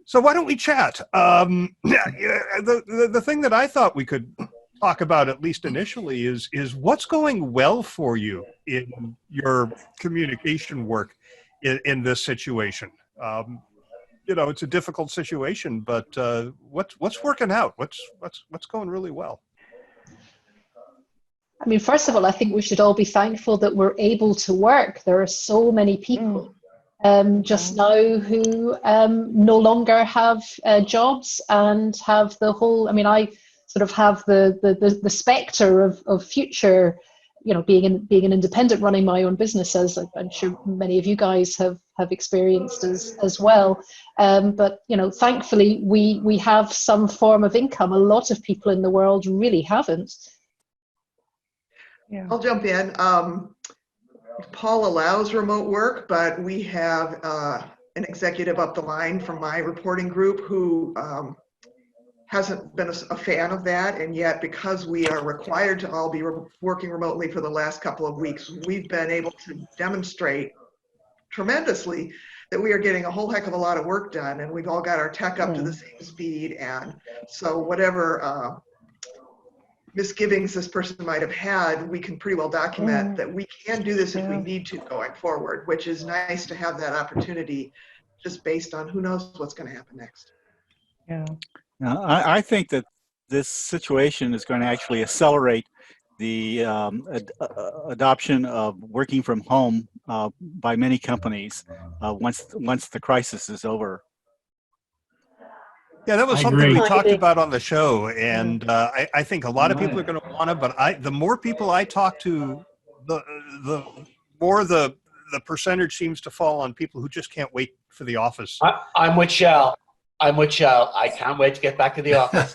So why don't we chat? The thing that I thought we could talk about, at least initially, is what's going well for you in your communication work in this situation. It's a difficult situation, but what's working out? What's going really well? I mean, first of all, I think we should all be thankful that we're able to work. There are so many people just now who no longer have jobs and have the whole, I mean, I sort of have the spectre of future, being an independent, running my own business, as I'm sure many of you guys have experienced as well. But, thankfully, we have some form of income. A lot of people in the world really haven't. Yeah. I'll jump in. Paul allows remote work, but we have an executive up the line from my reporting group who hasn't been a fan of that, and yet because we are required to all be working remotely for the last couple of weeks, we've been able to demonstrate tremendously that we are getting a whole heck of a lot of work done, and we've all got our tech up to the same speed, and so whatever misgivings this person might have had, we can pretty well document that we can do this if we need to going forward, which is nice to have that opportunity just based on who knows what's going to happen next. Yeah. Now, I think that this situation is going to actually accelerate the adoption of working from home by many companies once the crisis is over. Yeah, that was something we talked about on the show, and I think a lot of people are going to want to. But the more people I talk to, the more the percentage seems to fall on people who just can't wait for the office. I'm with Shel. I can't wait to get back to the office.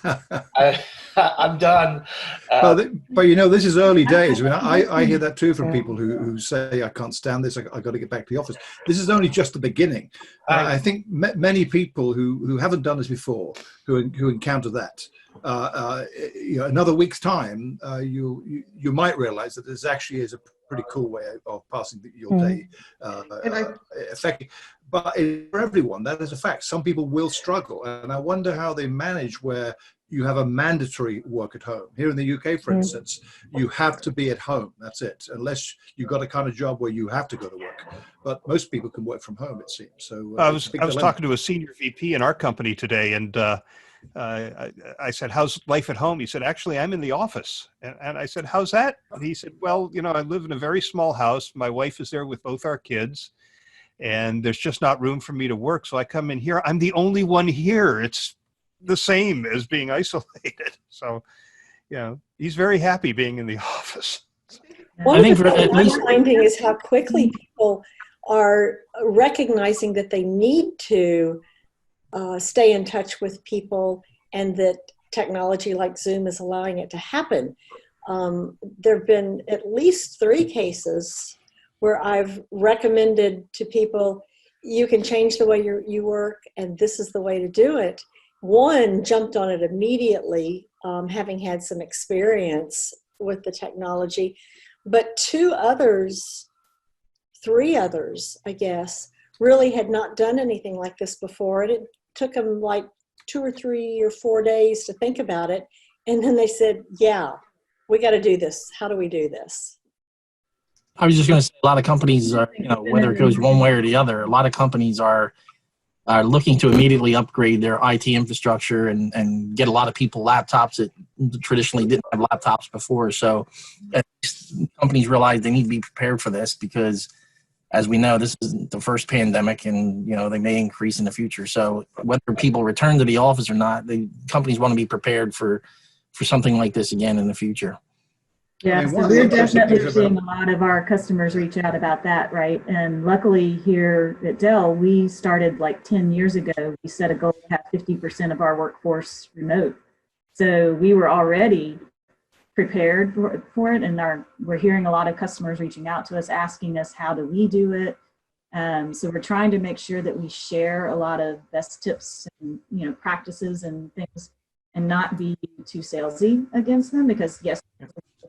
I'm done. But this is early days. I mean, I hear that too from people who say, I can't stand this. I've got to get back to the office. This is only just the beginning. I think many people who haven't done this before, who encounter that, another week's time, you might realize that this actually is a pretty cool way of passing your day effectively. But for everyone, that is a fact. Some people will struggle, and I wonder how they manage where you have a mandatory work at home. Here in the UK, for instance, you have to be at home. That's it, unless you've got a kind of job where you have to go to work. But most people can work from home, it seems. So I was talking to a senior VP in our company today, and I said, "How's life at home?" He said, "Actually, I'm in the office." And I said, "How's that?" And he said, "Well, I live in a very small house. My wife is there with both our kids, and there's just not room for me to work. So I come in here. I'm the only one here. It's the same as being isolated." So, he's very happy being in the office. One of the things I'm finding is how quickly people are recognizing that they need to stay in touch with people, and that technology like Zoom is allowing it to happen. There have been at least 3 cases where I've recommended to people, you can change the way you work, and this is the way to do it. One jumped on it immediately, having had some experience with the technology, but 3 others, I guess, really had not done anything like this before. And it took them like 2 or 3 or 4 days to think about it. And then they said, yeah, we got to do this. How do we do this? I was just going to say, a lot of companies are, whether it goes one way or the other, a lot of companies are looking to immediately upgrade their IT infrastructure and get a lot of people laptops that traditionally didn't have laptops before. So companies realize they need to be prepared for this, because as we know, this is the first pandemic, and they may increase in the future. So whether people return to the office or not, the companies want to be prepared for something like this again in the future. Yeah, so we're definitely seeing a lot of our customers reach out about that, right? And luckily here at Dell, we started like 10 years ago. We set a goal to have 50% of our workforce remote. So we were already prepared for it, and we're hearing a lot of customers reaching out to us, asking us, how do we do it? So we're trying to make sure that we share a lot of best tips and practices and things, and not be too salesy against them, because yes,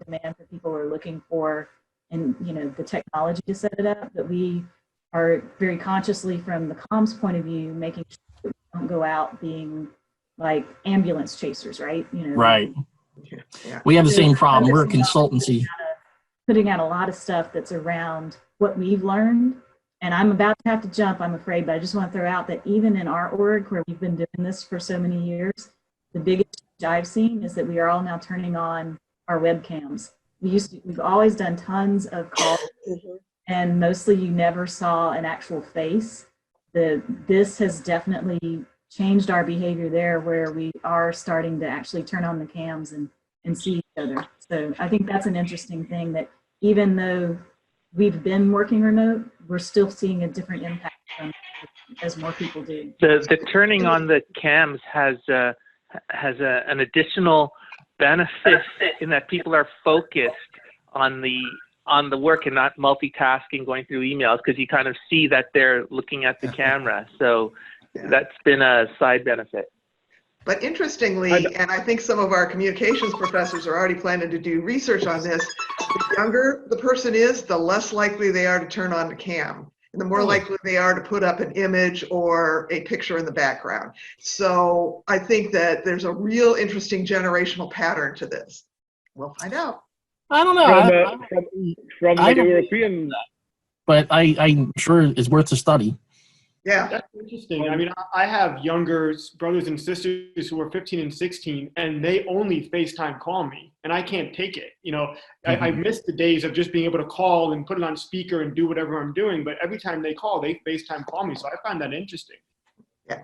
demand for people are looking for, and the technology to set it up, but we are very consciously, from the comms point of view, making sure that we don't go out being like ambulance chasers, right? You know, Right. Yeah. We have the same problem. We're a consultancy. Putting out a lot of stuff that's around what we've learned. And I'm about to have to jump, I'm afraid, but I just want to throw out that even in our org, where we've been doing this for so many years, the biggest change I've seen is that we are all now turning on our webcams. We've always done tons of calls, and mostly you never saw an actual face. This has definitely changed our behavior there, where we are starting to actually turn on the cams and see each other. So I think that's an interesting thing, that even though we've been working remote, we're still seeing a different impact as more people do. The turning on the cams has an additional benefit in that people are focused on the work and not multitasking, going through emails, because you kind of see that they're looking at the camera. So that's been a side benefit. But interestingly, and I think some of our communications professors are already planning to do research on this, the younger the person is, the less likely they are to turn on the cam, and the more likely they are to put up an image or a picture in the background. So I think that there's a real interesting generational pattern to this. We'll find out. I don't know. From the European, but I'm sure it's worth a study. Yeah, that's interesting. I mean, I have younger brothers and sisters who are 15 and 16, and they only FaceTime call me, and I can't take it. You know, I miss the days of just being able to call and put it on speaker and do whatever I'm doing. But every time they call, they FaceTime call me, so I find that interesting. Yeah,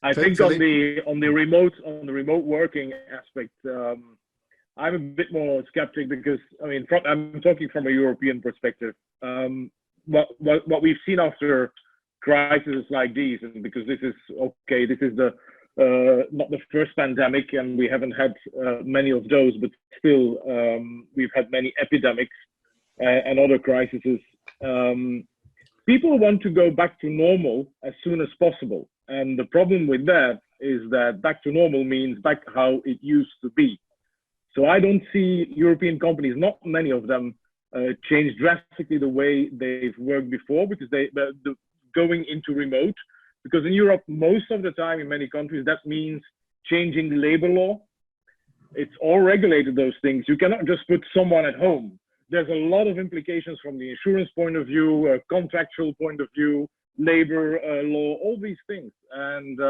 I think on the remote working aspect, I'm a bit more skeptic, because I mean, I'm talking from a European perspective. What we've seen after crises like these, and because this is the not the first pandemic, and we haven't had many of those, but still we've had many epidemics and other crises. People want to go back to normal as soon as possible, and the problem with that is that back to normal means back how it used to be. So I don't see European companies, not many of them, change drastically the way they've worked before, because they're going into remote. Because in Europe, most of the time in many countries, that means changing labor law. It's all regulated, those things. You cannot just put someone at home. There's a lot of implications from the insurance point of view, contractual point of view, labor law, all these things. And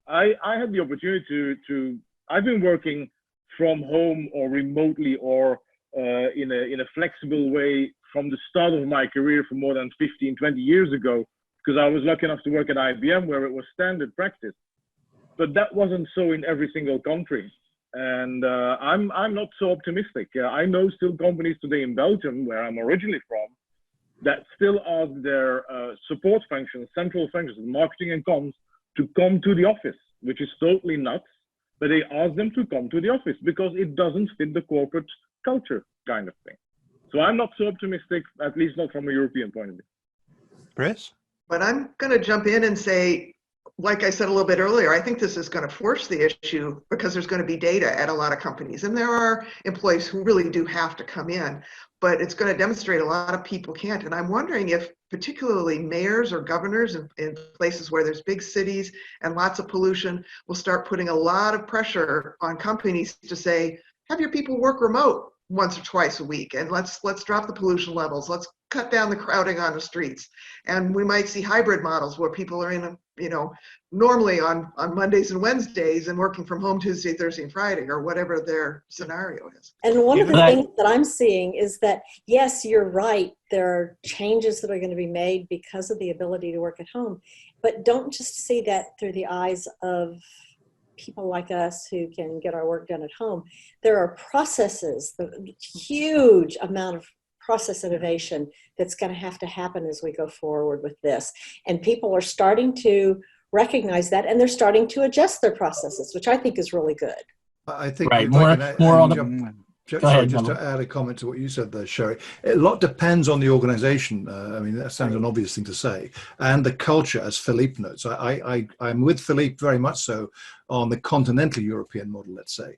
I had the opportunity I've been working from home or remotely or in a flexible way from the start of my career for more than 15, 20 years ago, because I was lucky enough to work at IBM, where it was standard practice. But that wasn't so in every single country. And I'm not so optimistic. I know still companies today in Belgium, where I'm originally from, that still ask their support functions, central functions, marketing and comms, to come to the office, which is totally nuts. But they ask them to come to the office because it doesn't fit the corporate culture kind of thing. So I'm not so optimistic, at least not from a European point of view. Chris? But I'm going to jump in and say, like I said a little bit earlier, I think this is going to force the issue, because there's going to be data at a lot of companies. And there are employees who really do have to come in, but it's going to demonstrate a lot of people can't. And I'm wondering if particularly mayors or governors in places where there's big cities and lots of pollution will start putting a lot of pressure on companies to say, have your people work remote once or twice a week, and let's drop the pollution levels. Let's cut down the crowding on the streets. And we might see hybrid models where people are in, normally on Mondays and Wednesdays and working from home Tuesday, Thursday, and Friday, or whatever their scenario is. And one of the things that I'm seeing is that, yes, you're right, there are changes that are going to be made because of the ability to work at home, but don't just see that through the eyes of people like us who can get our work done at home. There are processes, the huge amount of process innovation that's going to have to happen as we go forward with this. And people are starting to recognize that, and they're starting to adjust their processes, which I think is really good. I think right. More on the... Sorry, just to add a comment to what you said there, Sherry. A lot depends on the organization. I mean, that sounds an obvious thing to say. And the culture, as Philippe notes. I'm with Philippe very much so on the continental European model, let's say.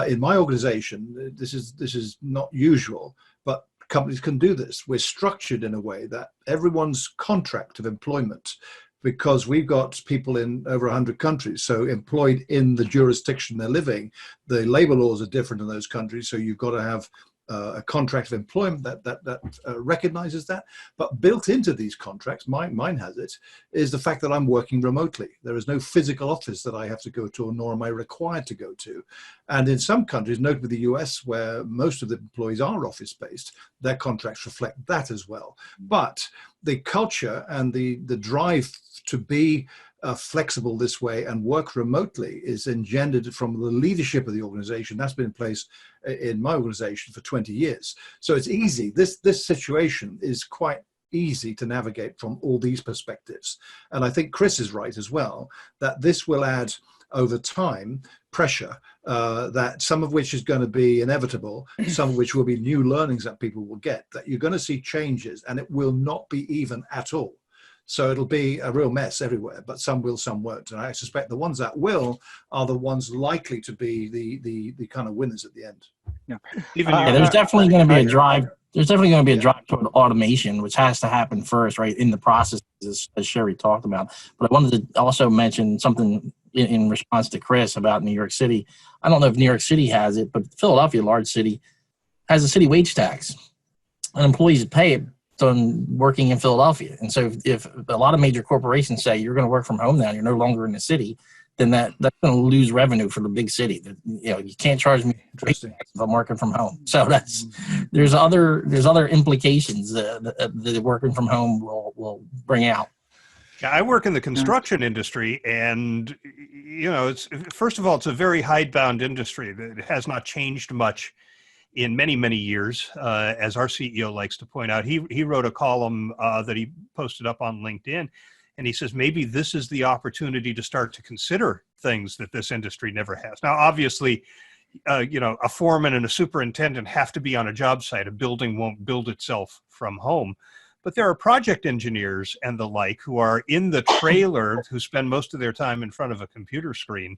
In my organization, this is not usual, but companies can do this. We're structured in a way that everyone's contract of employment because we've got people in over 100 countries, so employed in the jurisdiction they're living. The labor laws are different in those countries, so you've got to have a contract of employment that recognizes that. But built into these contracts, mine has it, is the fact that I'm working remotely. There is no physical office that I have to go to, nor am I required to go to. And in some countries, notably the US, where most of the employees are office-based, their contracts reflect that as well. But the culture and the drive to be flexible this way and work remotely is engendered from the leadership of the organization. That's been in place in my organization for 20 years. So it's easy. This situation is quite easy to navigate from all these perspectives. And I think Chris is right as well, that this will add over time pressure, that some of which is going to be inevitable, some of which will be new learnings that people will get, that you're going to see changes, and it will not be even at all. So it'll be a real mess everywhere, but some will, some won't. And I suspect the ones that will are the ones likely to be the kind of winners at the end. Yeah. There's definitely going to be a drive. There's definitely going to be a drive toward automation, which has to happen first, right, in the process, as Sherry talked about. But I wanted to also mention something in response to Chris about New York City. I don't know if New York City has it, but Philadelphia, a large city, has a city wage tax, and employees pay it on working in Philadelphia. And so if a lot of major corporations say you're going to work from home now, you're no longer in the city, then that's going to lose revenue for the big city. You can't charge me if I'm working from home. So there's other implications that working from home will bring out. Yeah, I work in the construction industry, and it's first of all, it's a very hidebound industry that has not changed much in many, many years, as our CEO likes to point out. He wrote a column that he posted up on LinkedIn, and he says maybe this is the opportunity to start to consider things that this industry never has. Now, obviously, a foreman and a superintendent have to be on a job site. A building won't build itself from home. But there are project engineers and the like who are in the trailer, who spend most of their time in front of a computer screen.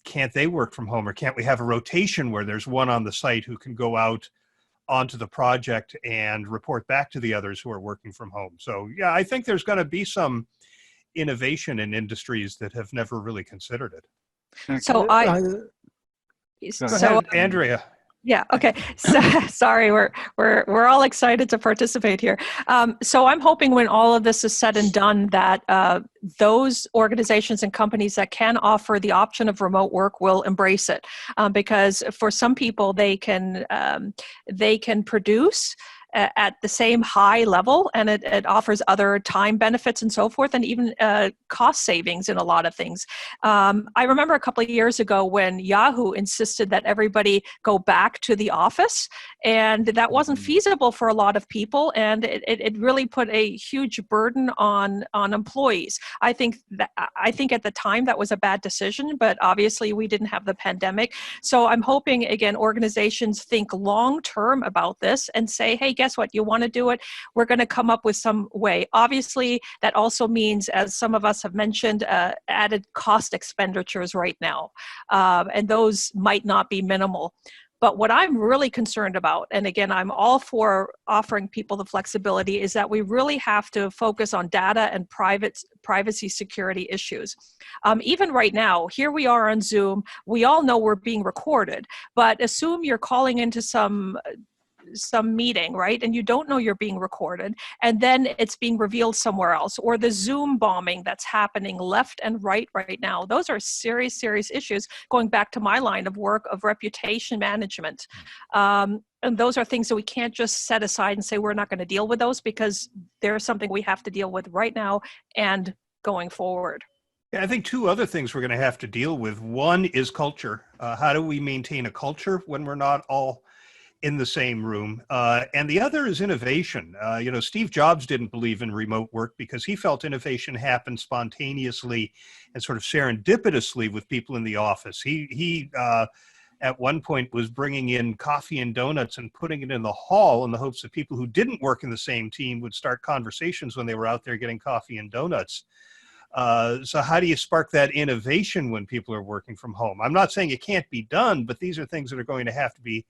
Can't they work from home, or can't we have a rotation where there's one on the site who can go out onto the project and report back to the others who are working from home? So yeah, I think there's going to be some innovation in industries that have never really considered it. So Go ahead, Andrea. Yeah. Okay. So, sorry, we're all excited to participate here. So I'm hoping when all of this is said and done, that those organizations and companies that can offer the option of remote work will embrace it, because for some people they can produce at the same high level, and it offers other time benefits and so forth, and even cost savings in a lot of things. I remember a couple of years ago when Yahoo insisted that everybody go back to the office, and that wasn't feasible for a lot of people, and it really put a huge burden on employees. I think at the time that was a bad decision, but obviously we didn't have the pandemic. So I'm hoping, again, organizations think long-term about this and say, hey, guess what? You want to do it? We're going to come up with some way. Obviously, that also means, as some of us have mentioned, added cost expenditures right now. And those might not be minimal. But what I'm really concerned about, and again, I'm all for offering people the flexibility, is that we really have to focus on data and privacy security issues. Even right now, here we are on Zoom. We all know we're being recorded, but assume you're calling into some meeting, right? And you don't know you're being recorded, and then it's being revealed somewhere else, or the Zoom bombing that's happening left and right now. Those are serious issues, going back to my line of work of reputation management. And those are things that we can't just set aside and say we're not going to deal with those, because they're something we have to deal with right now and going forward. Yeah, I think two other things we're going to have to deal with. One is culture. How do we maintain a culture when we're not all in the same room? And the other is innovation. Steve Jobs didn't believe in remote work because he felt innovation happened spontaneously and sort of serendipitously with people in the office. He at one point was bringing in coffee and donuts and putting it in the hall in the hopes that people who didn't work in the same team would start conversations when they were out there getting coffee and donuts. So how do you spark that innovation when people are working from home? I'm not saying it can't be done, but these are things that are going to have to be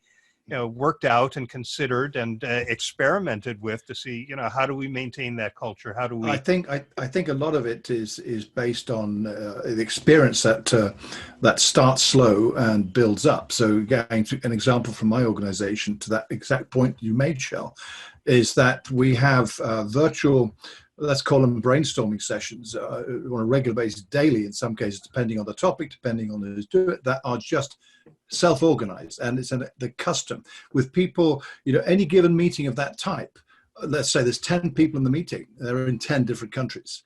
worked out and considered and experimented with to see, how do we maintain that culture? How do we? I think a lot of it is based on the experience that starts slow and builds up. So, getting to an example from my organization to that exact point you made, Shel, is that we have virtual, let's call them brainstorming sessions on a regular basis, daily in some cases, depending on the topic, depending on who's doing it, that are just self-organized, and it's the custom with people. Any given meeting of that type, let's say there's 10 people in the meeting, they're in 10 different countries,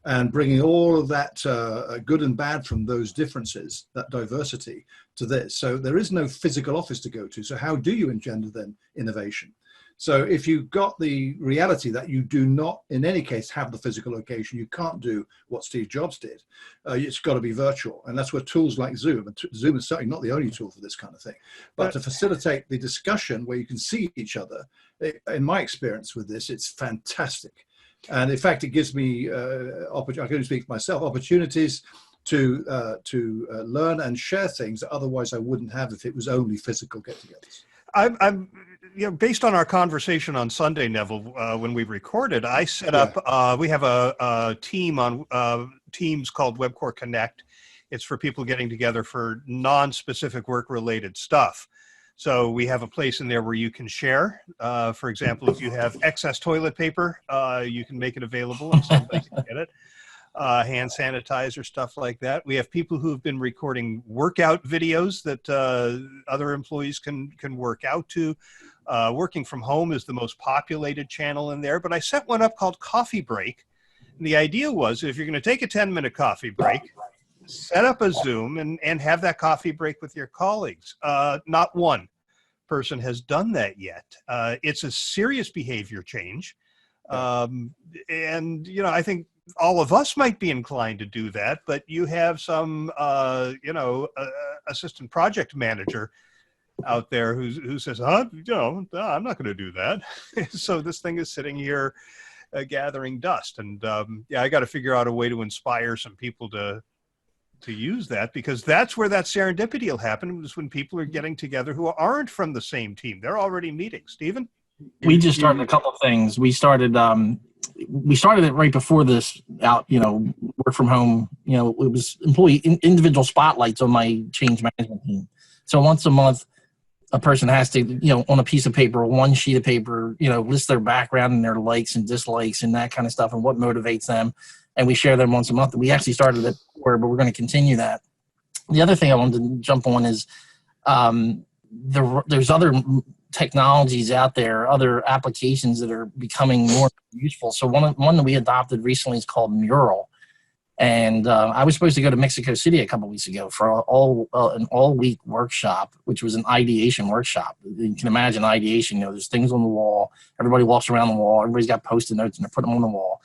and bringing all of that good and bad from those differences, that diversity, to this. So there is no physical office to go to. So how do you engender then innovation? So if you've got the reality that you do not, in any case, have the physical location, you can't do what Steve Jobs did. It's got to be virtual. And that's where tools like Zoom, and Zoom is certainly not the only tool for this kind of thing, but to facilitate the discussion where you can see each other, in my experience with this, it's fantastic. And in fact, it gives me, I can only speak for myself, opportunities to learn and share things that otherwise I wouldn't have if it was only physical get-togethers. I'm based on our conversation on Sunday, Neville, when we recorded, I set up, we have a team on Teams called WebCore Connect. It's for people getting together for non-specific work-related stuff. So we have a place in there where you can share. For example, if you have excess toilet paper, you can make it available and somebody can get it. Hand sanitizer, stuff like that. We have people who've been recording workout videos that other employees can work out to. Working from home is the most populated channel in there, but I set one up called Coffee Break. And the idea was, if you're going to take a 10-minute coffee break, set up a Zoom and have that coffee break with your colleagues. Not one person has done that yet. It's a serious behavior change. And, I think all of us might be inclined to do that, but you have some, assistant project manager out there who says, I'm not going to do that. So this thing is sitting here gathering dust. And I got to figure out a way to inspire some people to use that, because that's where that serendipity will happen, is when people are getting together who aren't from the same team. They're already meeting. Stephen? We just started a couple of things. We started it right before this out, work from home. It was individual spotlights on my change management team. So once a month, a person has to, on a piece of paper, one sheet of paper, list their background and their likes and dislikes and that kind of stuff and what motivates them. And we share them once a month. We actually started it before, but we're going to continue that. The other thing I wanted to jump on is there's other technologies out there, other applications that are becoming more useful. So one that we adopted recently is called Mural. And I was supposed to go to Mexico City a couple weeks ago for an all-week workshop, which was an ideation workshop. You can imagine ideation. There's things on the wall. Everybody walks around the wall. Everybody's got Post-it notes, and they're putting them on the wall.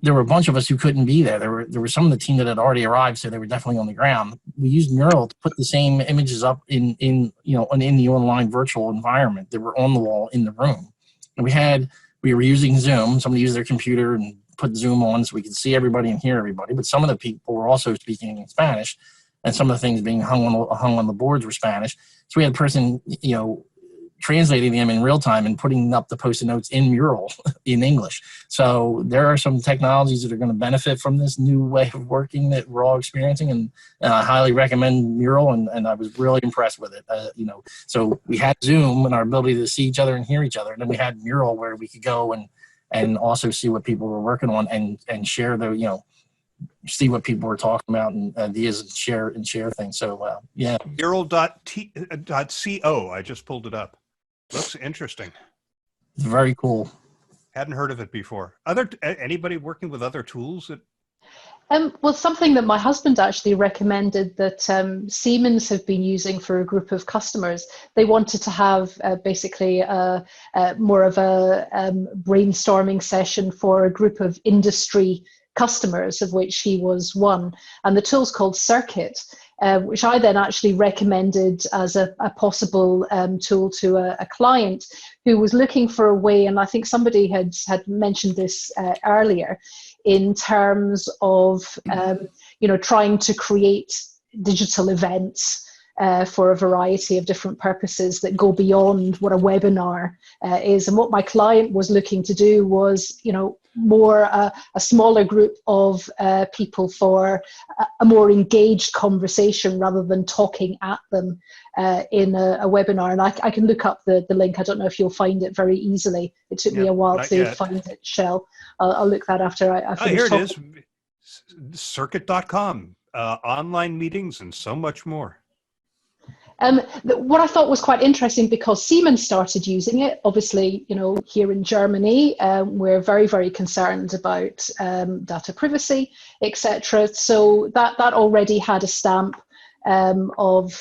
There were a bunch of us who couldn't be there. There were some of the team that had already arrived, so they were definitely on the ground. We used Mural to put the same images up in the online virtual environment that were on the wall in the room. And we were using Zoom. Somebody used their computer and put Zoom on so we could see everybody and hear everybody. But some of the people were also speaking in Spanish, and some of the things being hung on the boards were Spanish. So we had a person, translating them in real time and putting up the Post-it notes in Mural in English. So there are some technologies that are going to benefit from this new way of working that we're all experiencing, and I highly recommend Mural, and I was really impressed with it. So we had Zoom and our ability to see each other and hear each other, and then we had Mural where we could go and also see what people were working on and share see what people were talking about and ideas and share things. So Mural.co, I just pulled it up. Looks interesting. It's very cool. Hadn't heard of it before. Anybody working with other tools that? Well, something that my husband actually recommended that Siemens have been using for a group of customers. They wanted to have basically more of a brainstorming session for a group of industry customers, of which he was one. And the tool's called Circuit, which I then actually recommended as a possible tool to a client who was looking for a way, and I think somebody had mentioned this earlier, in terms of trying to create digital events for a variety of different purposes that go beyond what a webinar is. And what my client was looking to do was, more a smaller group of people for a more engaged conversation rather than talking at them in a webinar. And I can look up the link. I don't know if you'll find it very easily. It took me a while to find it, Shel. I'll look that after I finish here it talking. is, circuit.com, online meetings and so much more. What I thought was quite interesting, because Siemens started using it, obviously, here in Germany, we're very, very concerned about data privacy, etc. So that already had a stamp of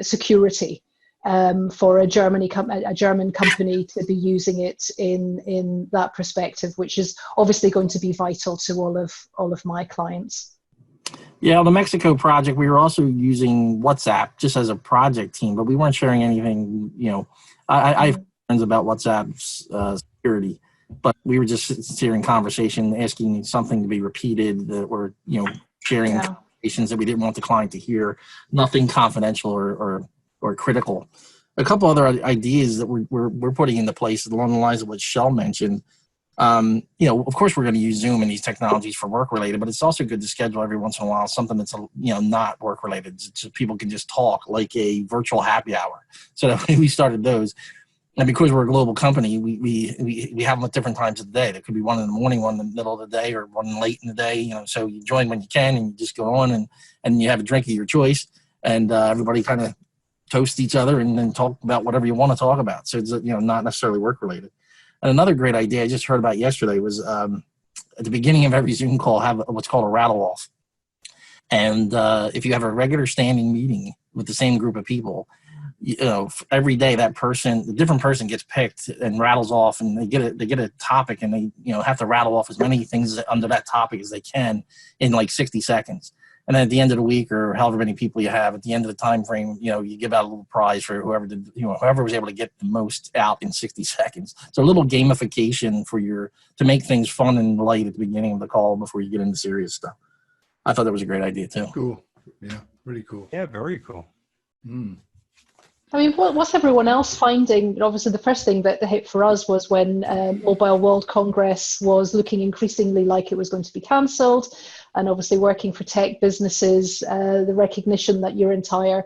security for a German company to be using it in that perspective, which is obviously going to be vital to all of my clients. Yeah, the Mexico project, we were also using WhatsApp just as a project team, but we weren't sharing anything. I have concerns about WhatsApp's security, but we were just sharing conversation, asking something to be repeated, or sharing conversations that we didn't want the client to hear. Nothing confidential or critical. A couple other ideas that we're putting into place along the lines of what Shel mentioned. Of course, we're going to use Zoom and these technologies for work related, but it's also good to schedule every once in a while something that's not work related, so people can just talk, like a virtual happy hour. So we started those, and because we're a global company, we have them at different times of the day. There could be one in the morning, one in the middle of the day, or one late in the day. So you join when you can, and you just go on and you have a drink of your choice, and everybody kind of toast each other and then talk about whatever you want to talk about. So it's not necessarily work related. And another great idea I just heard about yesterday was at the beginning of every Zoom call, have what's called a rattle off. And if you have a regular standing meeting with the same group of people, every day the different person gets picked and rattles off, and they get a topic, and they have to rattle off as many things under that topic as they can in like 60 seconds. And then at the end of the week, or however many people you have, at the end of the time frame, you give out a little prize for whoever was able to get the most out in 60 seconds. So a little gamification to make things fun and light at the beginning of the call before you get into serious stuff. I thought that was a great idea too. Cool. Yeah, really cool. Yeah, very cool. I mean, what's everyone else finding? Obviously, the first thing that hit for us was when Mobile World Congress was looking increasingly like it was going to be cancelled. And obviously working for tech businesses, the recognition that your entire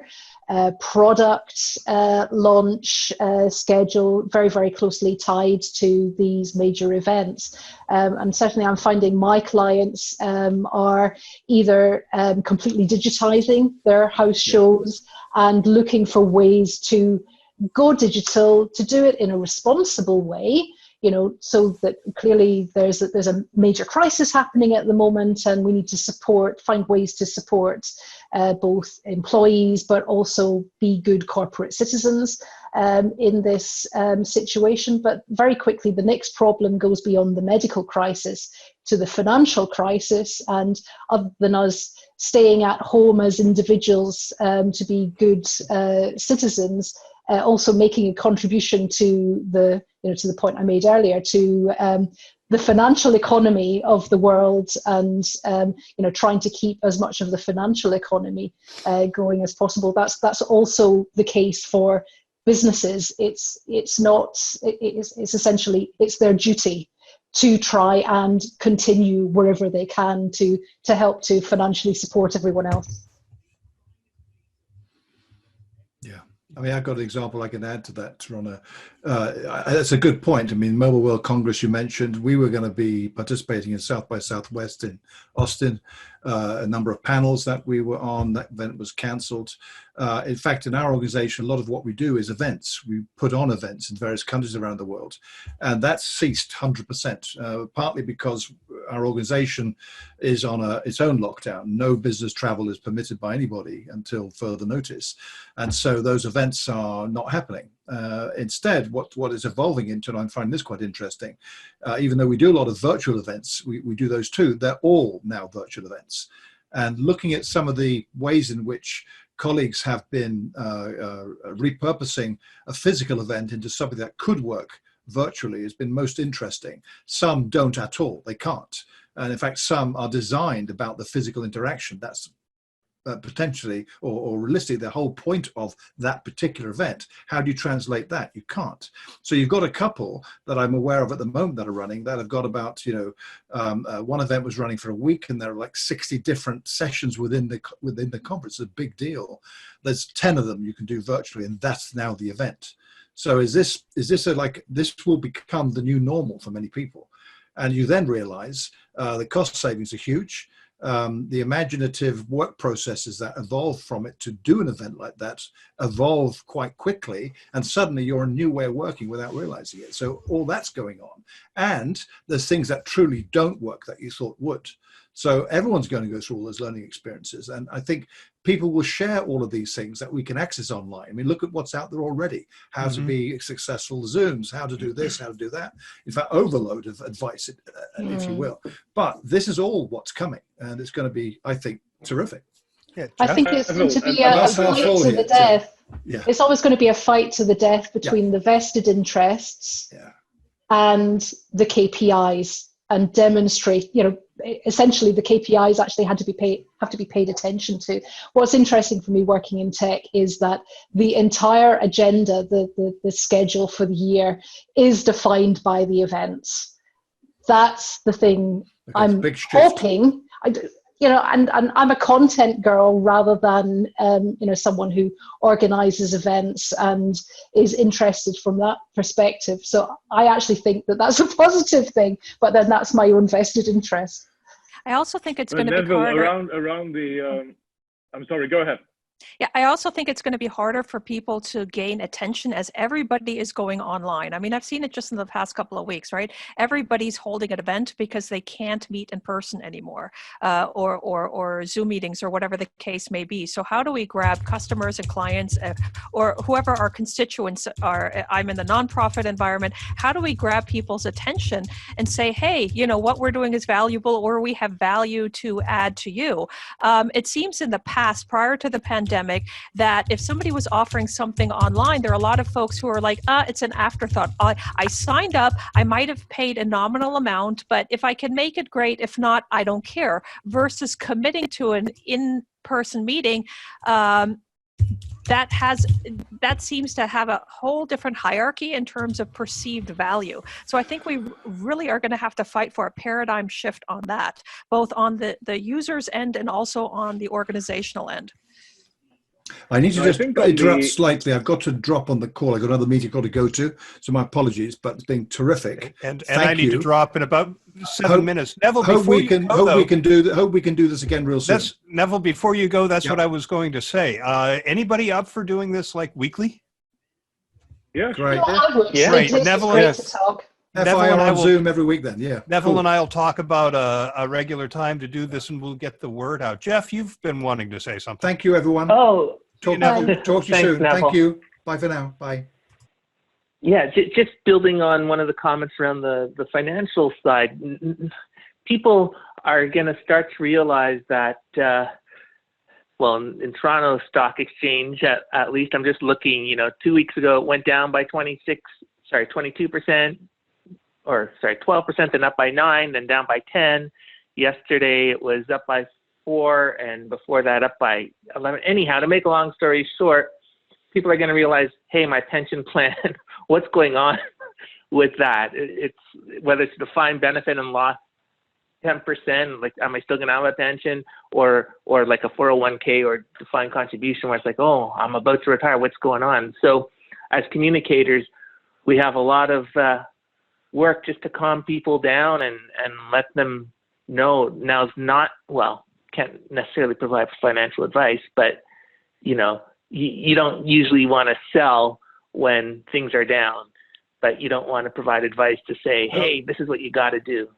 product launch schedule very, very closely tied to these major events. And certainly I'm finding my clients are either completely digitizing their house shows and looking for ways to go digital, to do it in a responsible way, so that clearly there's a major crisis happening at the moment, and we need to find ways to support both employees, but also be good corporate citizens in this situation. But very quickly, the next problem goes beyond the medical crisis to the financial crisis, and other than us staying at home as individuals to be good citizens, also making a contribution to the point I made earlier, to the financial economy of the world, and trying to keep as much of the financial economy going as possible. That's also the case for businesses. It's essentially their duty to try and continue wherever they can to help to financially support everyone else. I mean, I've got an example I can add to that, Ronna. That's a good point. I mean, Mobile World Congress you mentioned, we were going to be participating in South by Southwest in Austin. A number of panels that we were on, that event was cancelled. In fact, in our organization, a lot of what we do is events. We put on events in various countries around the world, and that ceased 100%, partly because our organization is on its own lockdown. No business travel is permitted by anybody until further notice. And so those events are not happening. Instead, what is evolving into, and I find this quite interesting, even though we do a lot of virtual events, we do those too, they're all now virtual events. And looking at some of the ways in which colleagues have been repurposing a physical event into something that could work virtually has been most interesting. Some don't at all, they can't. And in fact, some are designed about the physical interaction. That's potentially or realistically the whole point of that particular event. How do you translate that? You can't. So you've got a couple that I'm aware of at the moment that are running that have got about, one event was running for a week and there are like 60 different sessions within the conference. It's a big deal. There's 10 of them you can do virtually, and that's now the event. So is this this will become the new normal for many people? And you then realize the cost savings are huge. The imaginative work processes that evolve from it to do an event like that evolve quite quickly, and suddenly you're a new way of working without realizing it. So all that's going on, and there's things that truly don't work that you thought would. So everyone's going to go through all those learning experiences, and I think people will share all of these things that we can access online. I mean, look at what's out there already: how to be successful Zooms, how to do this, how to do that. In fact, overload of advice, if you will. But this is all what's coming, and it's going to be, I think, terrific. Yeah, I think it's going to be a fight to the death. Yeah. It's always going to be a fight to the death between the vested interests and the KPIs, and demonstrate, essentially the KPIs actually have to be paid attention to. What's interesting for me working in tech is that the entire agenda, the schedule for the year, is defined by the events. That's the thing. I'm hoping, and I'm a content girl rather than someone who organizes events and is interested from that perspective. So I actually think that that's a positive thing, but then that's my own vested interest. I also think it's going to be Neville, harder. around the. I'm sorry. Go ahead. Yeah, I also think it's going to be harder for people to gain attention as everybody is going online. I mean, I've seen it just in the past couple of weeks, right? Everybody's holding an event because they can't meet in person anymore, or Zoom meetings or whatever the case may be. So how do we grab customers and clients or whoever our constituents are? I'm in the nonprofit environment. How do we grab people's attention and say, hey, what we're doing is valuable, or we have value to add to you? It seems in the past, prior to the pandemic, that if somebody was offering something online, there are a lot of folks who are like, it's an afterthought. I signed up, I might have paid a nominal amount, but if I can make it, great. If not, I don't care. Versus committing to an in-person meeting, that seems to have a whole different hierarchy in terms of perceived value. So I think we really are going to have to fight for a paradigm shift on that, both on the user's end and also on the organizational end. I need to just interrupt slightly. I've got to drop on the call. I've got another meeting I've got to go to, so my apologies, but it's been terrific. And I need to drop in about 7 minutes. Neville, hope we can do this again real soon. Neville, before you go, that's what I was going to say. Anybody up for doing this like weekly? Yeah, great. Yeah, great. Neville, FIR on Zoom every week then, yeah. Neville and I will talk about a regular time to do this, and we'll get the word out. Jeff, you've been wanting to say something. Thank you, everyone. Oh, talk to you Thanks, soon. Neville. Thank you. Bye for now. Bye. Yeah, just building on one of the comments around the financial side, people are going to start to realize that, in Toronto Stock Exchange, at least I'm just looking, 2 weeks ago, it went down by 22%. 12%, then up by 9%, then down by 10%. Yesterday it was up by 4%, and before that up by 11%. Anyhow, to make a long story short, people are going to realize, hey, my pension plan, what's going on with that? It's whether it's defined benefit and loss 10%, like, am I still going to have a pension, or like a 401k or defined contribution where it's like, oh, I'm about to retire, what's going on? So as communicators, we have a lot of work just to calm people down and let them know now's not, can't necessarily provide financial advice, but you don't usually want to sell when things are down, but you don't want to provide advice to say, hey, this is what you got to do.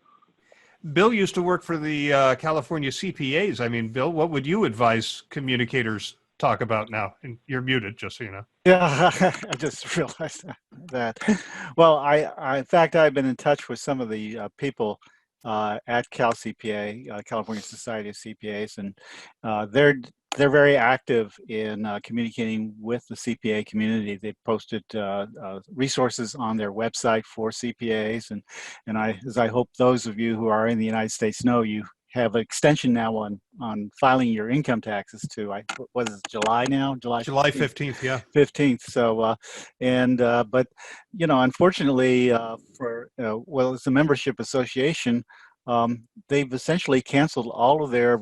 Bill used to work for the California CPAs. I mean, Bill, what would you advise communicators talk about now? And you're muted, just so you know. Yeah, I just realized that. Well, in fact, I've been in touch with some of the people at Cal CPA, California Society of CPAs, and they're very active in communicating with the CPA community. They posted resources on their website for CPAs, and as I hope those of you who are in the United States know, you have an extension now on filing your income taxes to, what is it, July now? July 15th, yeah. 15th. So, but, unfortunately, well, it's a membership association. They've essentially canceled all of their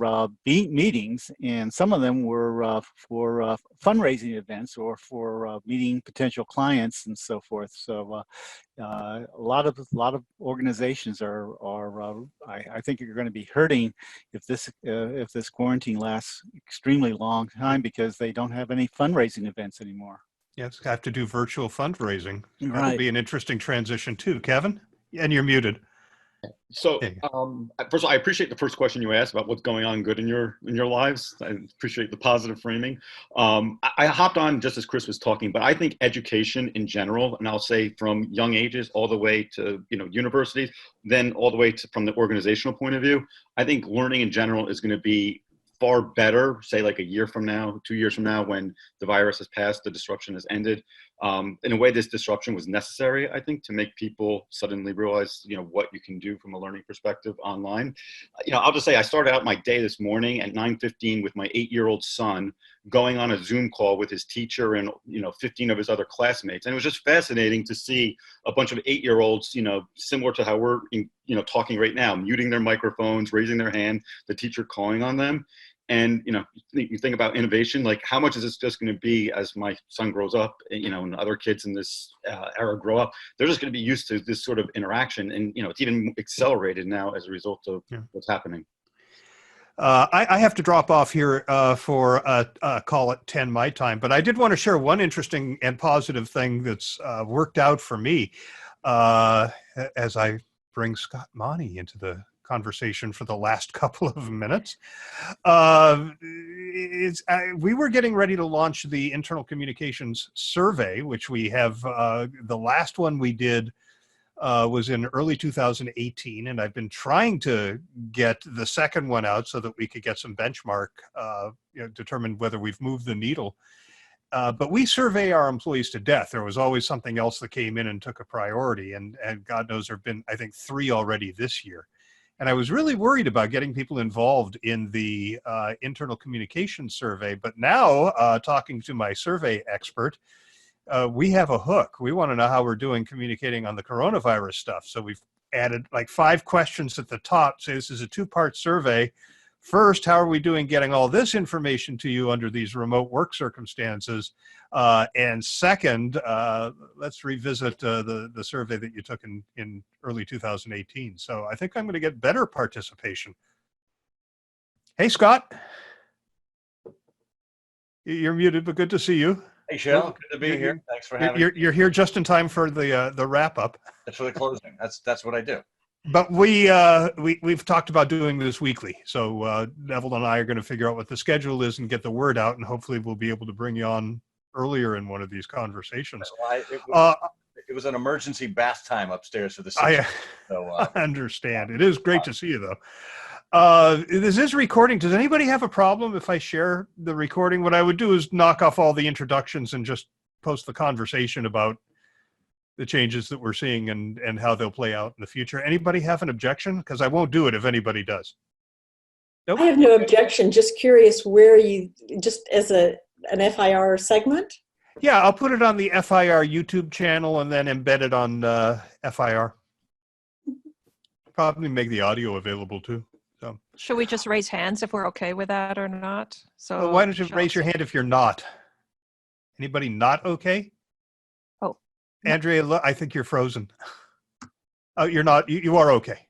meetings, and some of them were for fundraising events or for meeting potential clients and so forth. So a lot of organizations are I think are going to be hurting if this quarantine lasts extremely long time, because they don't have any fundraising events anymore. Yes, have to do virtual fundraising. Right. That'll be an interesting transition too, Kevin. And you're muted. So, first of all, I appreciate the first question you asked about what's going on good in your lives. I appreciate the positive framing. I hopped on just as Chris was talking, but I think education in general, and I'll say from young ages all the way to universities, then all the way to from the organizational point of view, I think learning in general is going to be far better, say like a year from now, 2 years from now, when the virus has passed, the disruption has ended. In a way, this disruption was necessary, I think, to make people suddenly realize, what you can do from a learning perspective online. I'll just say I started out my day this morning at 9:15 with my 8-year-old son, going on a Zoom call with his teacher and 15 of his other classmates, and it was just fascinating to see a bunch of 8-year-olds, similar to how we're talking right now, muting their microphones, raising their hand, the teacher calling on them. And, you think about innovation, like how much is this just going to be as my son grows up, and other kids in this era grow up, they're just going to be used to this sort of interaction. And, it's even accelerated now as a result of what's happening. I have to drop off here for call at 10 my time, but I did want to share one interesting and positive thing that's worked out for me as I bring Scott Monty into the conversation for the last couple of minutes. We were getting ready to launch the internal communications survey, which we have, the last one we did was in early 2018, and I've been trying to get the second one out so that we could get some benchmark, determine whether we've moved the needle. But we survey our employees to death. There was always something else that came in and took a priority, and God knows there have been, I think, 3 already this year. And I was really worried about getting people involved in the internal communication survey. But now, talking to my survey expert, we have a hook. We want to know how we're doing communicating on the coronavirus stuff. So we've added like 5 questions at the top. Say this is a 2-part survey. First, how are we doing getting all this information to you under these remote work circumstances? And second, let's revisit the survey that you took in early 2018. So I think I'm going to get better participation. Hey, Scott. You're muted, but good to see you. Hey, Shel, good to be here. Thanks for having me. You're here just in time for the wrap up. That's for the closing. That's what I do. But we've talked about doing this weekly. So Neville and I are going to figure out what the schedule is and get the word out, and hopefully we'll be able to bring you on earlier in one of these conversations. It was an emergency bath time upstairs for the I understand. It is great to see you, though. This is recording. Does anybody have a problem if I share the recording? What I would do is knock off all the introductions and just post the conversation about the changes that we're seeing and how they'll play out in the future. Anybody have an objection? Because I won't do it if anybody does. Nope. I have no objection. Just curious where you, just as an FIR segment? Yeah, I'll put it on the FIR YouTube channel and then embed it on FIR. Probably make the audio available too. So should we just raise hands if we're okay with that or not? So well, why don't you raise your hand if you're not? Anybody not okay? Oh, Andrea, look, I think you're frozen. Oh, you're not. You are okay,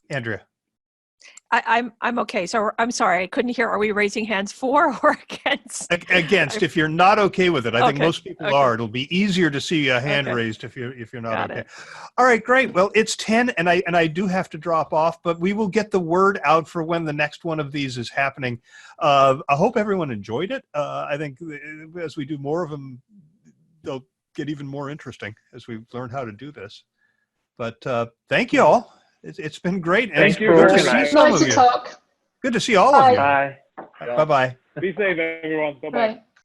Andrea. I'm okay. So I'm sorry, I couldn't hear. Are we raising hands for or against? Against. If you're not okay with it, I think most people okay. are. It'll be easier to see a hand raised if you're not okay. All right, great. Well, it's 10, and I do have to drop off, but we will get the word out for when the next one of these is happening. I hope everyone enjoyed it. I think as we do more of them, they'll get even more interesting as we learn how to do this. But thank you all. It's been great. And Thank you. Good to see some Nice of to you. talk. Good to see all of you. Bye. Bye-bye. Be safe, everyone. Bye-bye. Bye.